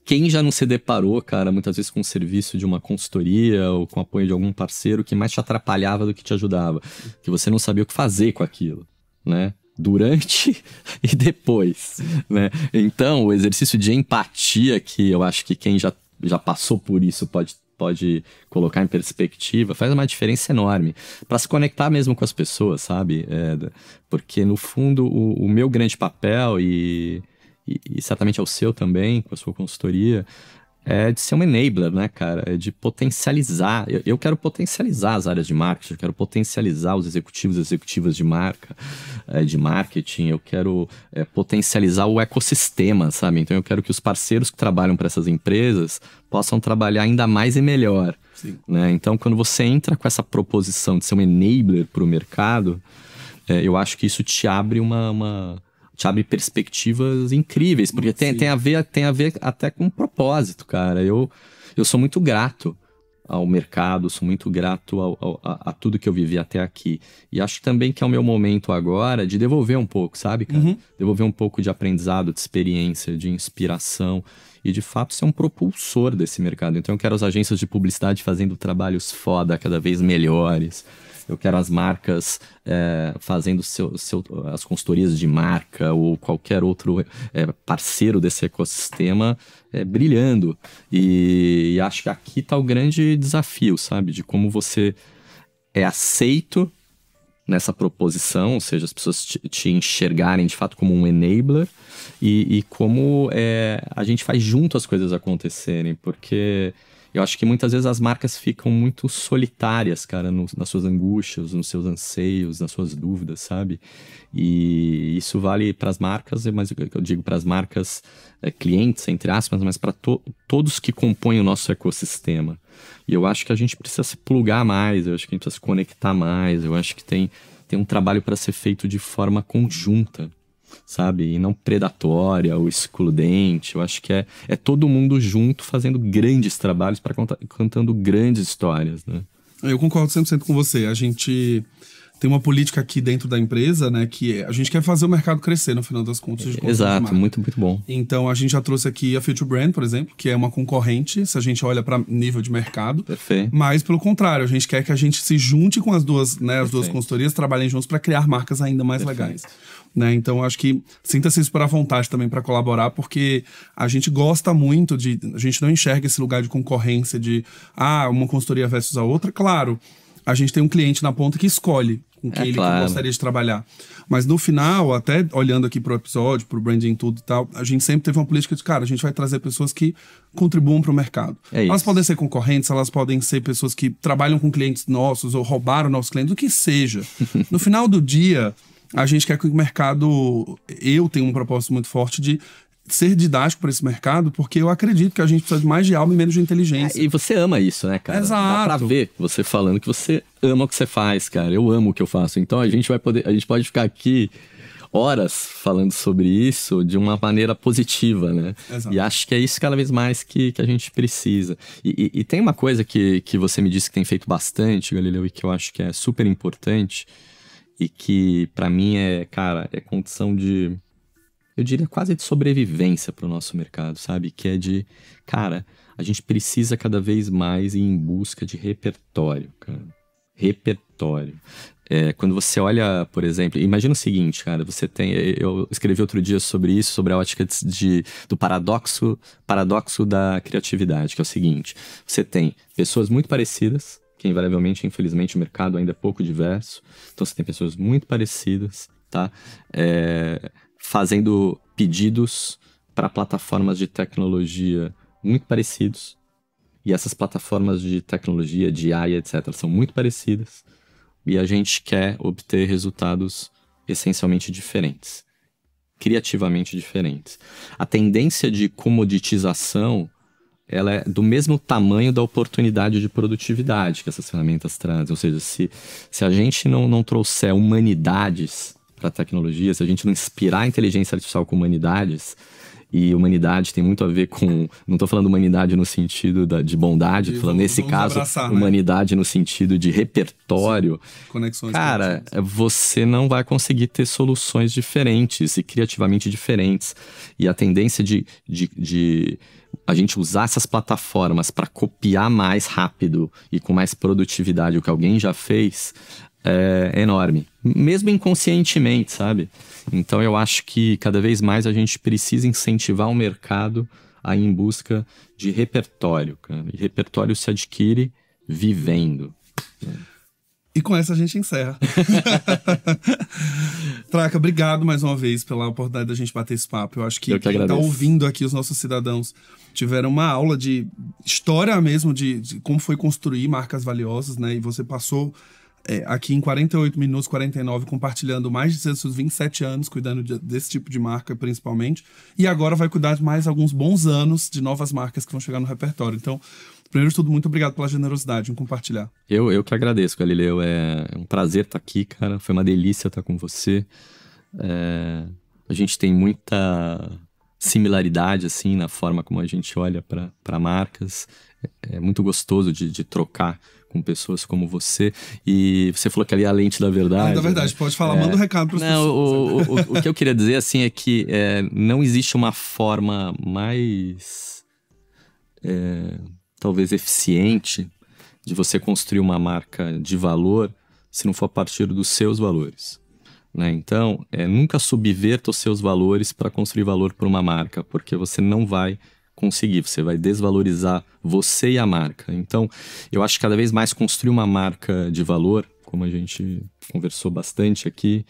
Quem já não se deparou, cara, muitas vezes com o serviço de uma consultoria ou com o apoio de algum parceiro que mais te atrapalhava do que te ajudava? Que você não sabia o que fazer com aquilo, né? Durante e depois, né? Então, o exercício de empatia, que eu acho que quem já passou por isso pode colocar em perspectiva, faz uma diferença enorme para se conectar mesmo com as pessoas, sabe? Porque, no fundo, o meu grande papel, e certamente é o seu também, com a sua consultoria, é de ser um enabler, né, cara? É de potencializar. Eu quero potencializar as áreas de marketing, eu quero potencializar os executivos e executivas de marca, de marketing, eu quero potencializar o ecossistema, sabe? Então eu quero que os parceiros que trabalham para essas empresas possam trabalhar ainda mais e melhor. Né? Então, quando você entra com essa proposição de ser um enabler para o mercado, eu acho que isso te abre te abre perspectivas incríveis, porque tem a ver até com um propósito, cara. Eu sou muito grato ao mercado, sou muito grato a tudo que eu vivi até aqui. E acho também que é o meu momento agora de devolver um pouco, sabe, cara? Devolver um pouco de aprendizado, de experiência, de inspiração e, de fato, ser um propulsor desse mercado. Então eu quero as agências de publicidade fazendo trabalhos foda, cada vez melhores. Eu quero as marcas fazendo as consultorias de marca ou qualquer outro parceiro desse ecossistema brilhando. E acho que aqui está o grande desafio, sabe? De como você é aceito nessa proposição, ou seja, as pessoas te enxergarem de fato como um enabler e como a gente faz junto as coisas acontecerem, porque eu acho que muitas vezes as marcas ficam muito solitárias, cara, nas suas angústias, nos seus anseios, nas suas dúvidas, sabe? E isso vale para as marcas, mas eu digo para as marcas clientes, entre aspas, mas para todos que compõem o nosso ecossistema. E eu acho que a gente precisa se plugar mais, eu acho que a gente precisa se conectar mais, eu acho que tem um trabalho para ser feito de forma conjunta, sabe? E não predatória ou excludente. Eu acho que é todo mundo junto fazendo grandes trabalhos contando grandes histórias, né? Eu concordo 100% com você. A gente tem uma política aqui dentro da empresa, né, que a gente quer fazer o mercado crescer, no final das contas. Exato, muito, muito bom. Então, a gente já trouxe aqui a Future Brand, por exemplo, que é uma concorrente, se a gente olha para nível de mercado. Perfeito. Mas, pelo contrário, a gente quer que a gente se junte com as duas consultorias, trabalhem juntos para criar marcas ainda mais legais. Né? Então, acho que sinta-se super à vontade também para colaborar, porque a gente gosta muito a gente não enxerga esse lugar de concorrência de uma consultoria versus a outra. Claro, a gente tem um cliente na ponta que escolhe com quem ele gostaria de trabalhar. Mas no final, até olhando aqui pro episódio, pro branding tudo e tal, a gente sempre teve uma política de, cara, a gente vai trazer pessoas que contribuam pro mercado. Elas podem ser concorrentes, elas podem ser pessoas que trabalham com clientes nossos ou roubaram nossos clientes, o que seja. No final do dia, a gente quer que o mercado... Eu tenho um propósito muito forte de ser didático para esse mercado, porque eu acredito que a gente precisa de mais de alma e menos de inteligência. E você ama isso, né, cara? Exato. Dá pra ver você falando que você ama o que você faz, cara. Eu amo o que eu faço. Então a gente pode ficar aqui horas falando sobre isso de uma maneira positiva, né? Exato. E acho que é isso cada vez mais que a gente precisa. E tem uma coisa que você me disse que tem feito bastante, Galileu, e que eu acho que é super importante e que pra mim é condição de, eu diria, quase de sobrevivência para o nosso mercado, sabe? Que é de, cara, a gente precisa cada vez mais ir em busca de repertório, cara. Repertório. Quando você olha, por exemplo, imagina o seguinte, cara, eu escrevi outro dia sobre isso, sobre a ótica do paradoxo da criatividade, que é o seguinte: você tem pessoas muito parecidas, que invariavelmente, infelizmente, o mercado ainda é pouco diverso, então você tem pessoas muito parecidas, tá? Fazendo pedidos para plataformas de tecnologia muito parecidos. E essas plataformas de tecnologia, de AI, etc., são muito parecidas. E a gente quer obter resultados essencialmente diferentes. Criativamente diferentes. A tendência de comoditização, ela é do mesmo tamanho da oportunidade de produtividade que essas ferramentas trazem. Ou seja, se a gente não trouxer humanidades para a tecnologia, se a gente não inspirar a inteligência artificial com humanidades, e humanidade tem muito a ver com... Não estou falando humanidade no sentido de bondade, estou falando, nesse caso, abraçar, humanidade, né? No sentido de repertório. Sim. Conexões. Cara, você não vai conseguir ter soluções diferentes e criativamente diferentes. E a tendência de a gente usar essas plataformas para copiar mais rápido e com mais produtividade o que alguém já fez é enorme, mesmo inconscientemente, sabe? Então eu acho que cada vez mais a gente precisa incentivar o mercado a ir em busca de repertório, cara. E repertório se adquire vivendo. E com essa a gente encerra. Traca, obrigado mais uma vez pela oportunidade da gente bater esse papo. Eu acho que quem tá ouvindo aqui, os nossos cidadãos, tiveram uma aula de história mesmo, de como foi construir marcas valiosas, né? E você passou aqui em 48 minutos, 49, compartilhando mais de seus 27 anos, cuidando desse tipo de marca principalmente. E agora vai cuidar de mais alguns bons anos de novas marcas que vão chegar no repertório. Então, primeiro de tudo, muito obrigado pela generosidade em compartilhar. Eu que agradeço, Galileu. É um prazer estar aqui, cara. Foi uma delícia estar com você. A gente tem muita similaridade, assim, na forma como a gente olha para marcas. É muito gostoso de trocar com pessoas como você. E você falou que ali é a lente da verdade. Da verdade, né? Pode falar, manda um recado para as pessoas. O que eu queria dizer, assim, é que não existe uma forma mais... talvez eficiente de você construir uma marca de valor se não for a partir dos seus valores, né? Então, nunca subverta os seus valores para construir valor para uma marca, porque você não vai conseguir, você vai desvalorizar você e a marca. Então, eu acho que cada vez mais construir uma marca de valor, como a gente conversou bastante aqui,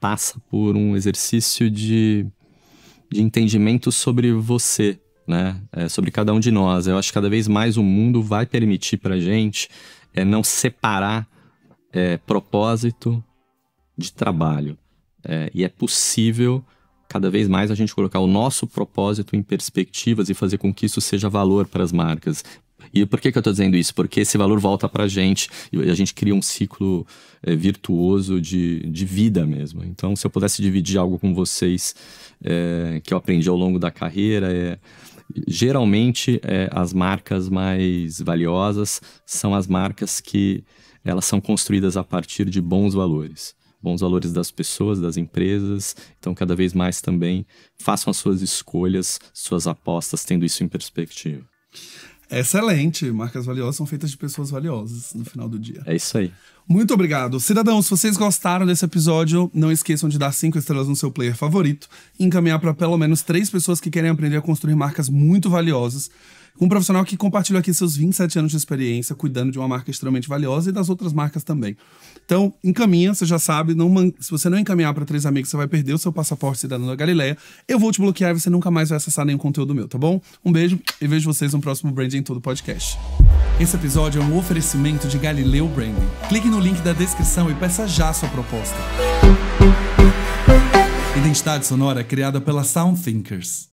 passa por um exercício de entendimento sobre você, né? Sobre cada um de nós. Eu acho que cada vez mais o mundo vai permitir pra gente não separar propósito de trabalho. E é possível cada vez mais a gente colocar o nosso propósito em perspectivas e fazer com que isso seja valor para as marcas. E por que eu estou dizendo isso? Porque esse valor volta para a gente e a gente cria um ciclo virtuoso de vida mesmo. Então, se eu pudesse dividir algo com vocês que eu aprendi ao longo da carreira, geralmente as marcas mais valiosas são as marcas que elas são construídas a partir de bons valores das pessoas, das empresas. Então, cada vez mais também façam as suas escolhas, suas apostas, tendo isso em perspectiva. Excelente. Marcas valiosas são feitas de pessoas valiosas no final do dia. É isso aí. Muito obrigado. Cidadãos, se vocês gostaram desse episódio, não esqueçam de dar 5 estrelas no seu player favorito e encaminhar para pelo menos 3 pessoas que querem aprender a construir marcas muito valiosas. Um profissional que compartilhou aqui seus 27 anos de experiência cuidando de uma marca extremamente valiosa e das outras marcas também. Então, encaminha, você já sabe, se você não encaminhar para 3 amigos, você vai perder o seu passaporte cidadão da Galileia. Eu vou te bloquear e você nunca mais vai acessar nenhum conteúdo meu, tá bom? Um beijo e vejo vocês no próximo Branding Tudo Podcast. Esse episódio é um oferecimento de Galileu Branding. Clique no link da descrição e peça já sua proposta. Identidade sonora criada pela Sound Thinkers.